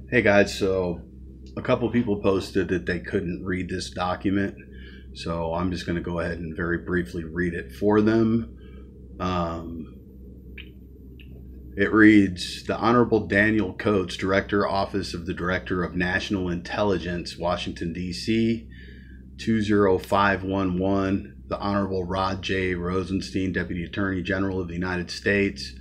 Hey guys, so a couple people posted that they couldn't read this document, so I'm just going to go ahead and very briefly read it for them. Um, it reads, The Honorable Daniel Coates, Director, Office of the Director of National Intelligence, Washington, D.C., 20511. The Honorable Rod J. Rosenstein, Deputy Attorney General of the United States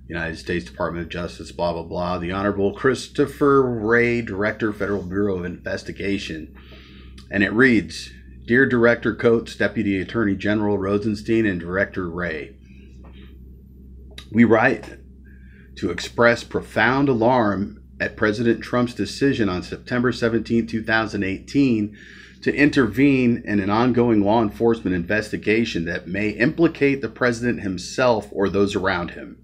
Department of Justice, blah, blah, blah. The Honorable Christopher Wray, Director, Federal Bureau of Investigation. And it reads, Dear Director Coates, Deputy Attorney General Rosenstein, and Director Wray, we write to express profound alarm at President Trump's decision on September 17, 2018, to intervene in an ongoing law enforcement investigation that may implicate the president himself or those around him.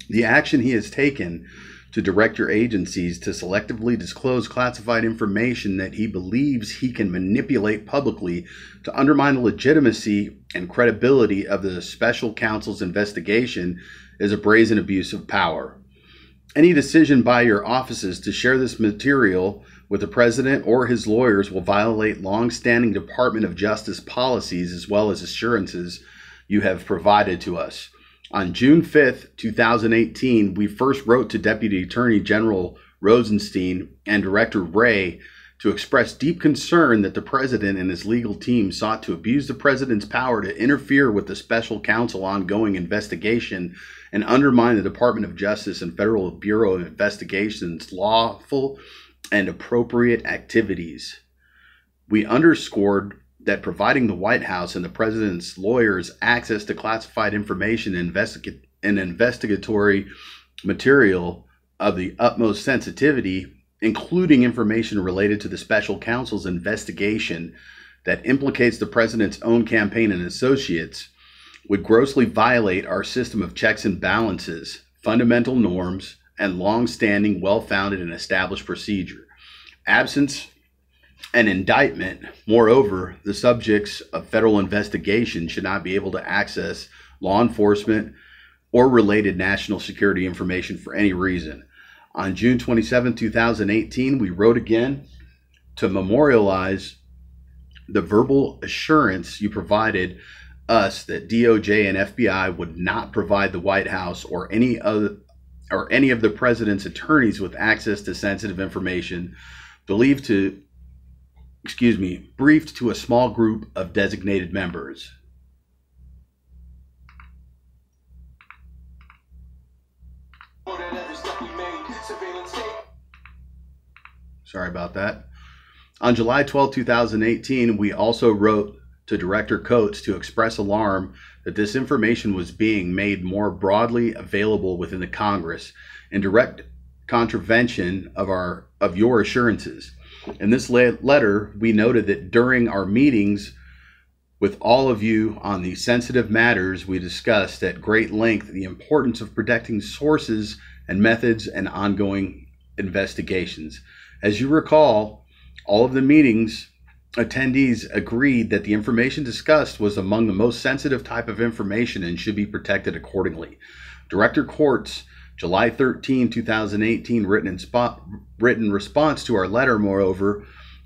The action he has taken to direct your agencies to selectively disclose classified information that he believes he can manipulate publicly to undermine the legitimacy and credibility of the special counsel's investigation is a brazen abuse of power. Any decision by your offices to share this material with the president or his lawyers will violate long-standing Department of Justice policies as well as assurances you have provided to us. On June 5th, 2018, we first wrote to Deputy Attorney General Rosenstein and Director Wray to express deep concern that the president and his legal team sought to abuse the president's power to interfere with the special counsel ongoing investigation and undermine the Department of Justice and Federal Bureau of Investigation's lawful and appropriate activities. We underscored that providing the White House and the president's lawyers access to classified information and investigatory material of the utmost sensitivity, including information related to the special counsel's investigation that implicates the president's own campaign and associates, would grossly violate our system of checks and balances, fundamental norms, and long-standing, well-founded, and established procedure. Absence an indictment, moreover, the subjects of federal investigation should not be able to access law enforcement or related national security information for any reason. On June 27, 2018, we wrote again to memorialize the verbal assurance you provided us that DOJ and FBI would not provide the White House or any of the president's attorneys with access to sensitive information briefed to a small group of designated members. Sorry about that. On July 12, 2018, we also wrote to Director Coates to express alarm that this information was being made more broadly available within the Congress in direct contravention of your assurances. In this letter, we noted that during our meetings with all of you on these sensitive matters, we discussed at great length the importance of protecting sources and methods and ongoing investigations. As you recall, all of the meetings attendees agreed that the information discussed was among the most sensitive type of information and should be protected accordingly. Director Coates' July 13, 2018 written response to our letter, moreover,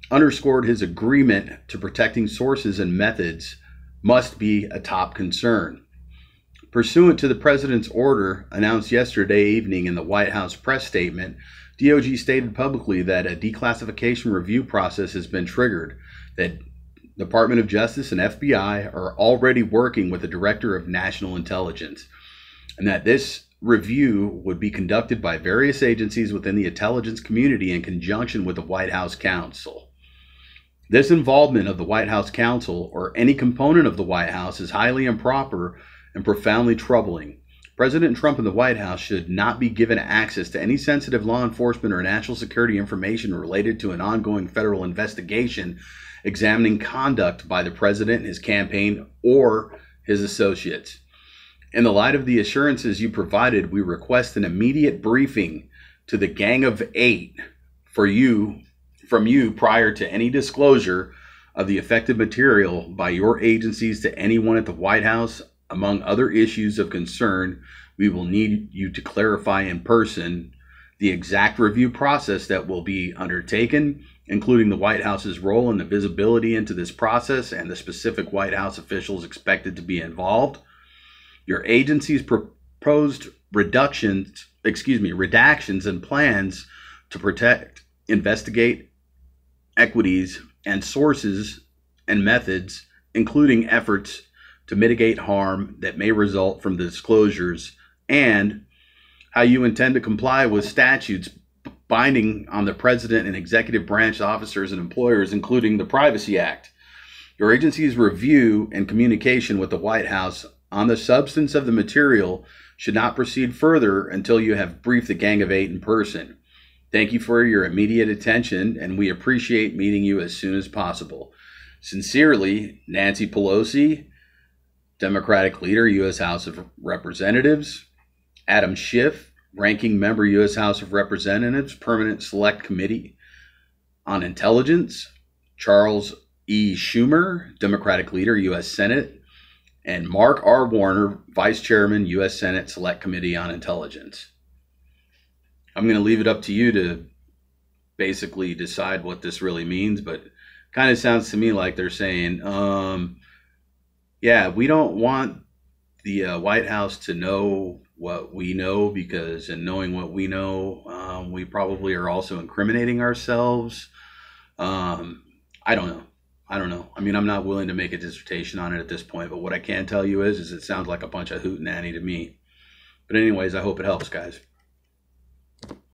underscored his agreement to protecting sources and methods must be a top concern. Pursuant to the President's order announced yesterday evening in the White House press statement, DOJ stated publicly that a declassification review process has been triggered, that Department of Justice and FBI are already working with the Director of National Intelligence, and that this review would be conducted by various agencies within the intelligence community in conjunction with the White House counsel. This involvement of the White House counsel or any component of the White House is highly improper and profoundly troubling. President Trump and the White House should not be given access to any sensitive law enforcement or national security information related to an ongoing federal investigation examining conduct by the president, his campaign, or his associates. In the light of the assurances you provided, we request an immediate briefing to the Gang of Eight from you prior to any disclosure of the affected material by your agencies to anyone at the White House. Among other issues of concern, we will need you to clarify in person the exact review process that will be undertaken, including the White House's role and the visibility into this process and the specific White House officials expected to be involved, your agency's proposed redactions and plans to protect, investigate equities and sources and methods, including efforts to mitigate harm that may result from the disclosures, and how you intend to comply with statutes binding on the president and executive branch officers and employers, including the Privacy Act. Your agency's review and communication with the White House on the substance of the material should not proceed further until you have briefed the Gang of Eight in person. Thank you for your immediate attention, and we appreciate meeting you as soon as possible. Sincerely, Nancy Pelosi, Democratic Leader, U.S. House of Representatives. Adam Schiff, Ranking Member, U.S. House of Representatives, Permanent Select Committee on Intelligence. Charles E. Schumer, Democratic Leader, U.S. Senate. And Mark R. Warner, Vice Chairman, U.S. Senate Select Committee on Intelligence. I'm going to leave it up to you to basically decide what this really means, but it kind of sounds to me like they're saying, yeah, we don't want the White House to know what we know, because in knowing what we know, we probably are also incriminating ourselves. I don't know. I mean, I'm not willing to make a dissertation on it at this point, but what I can tell you is it sounds like a bunch of hootenanny to me. But anyways, I hope it helps, guys.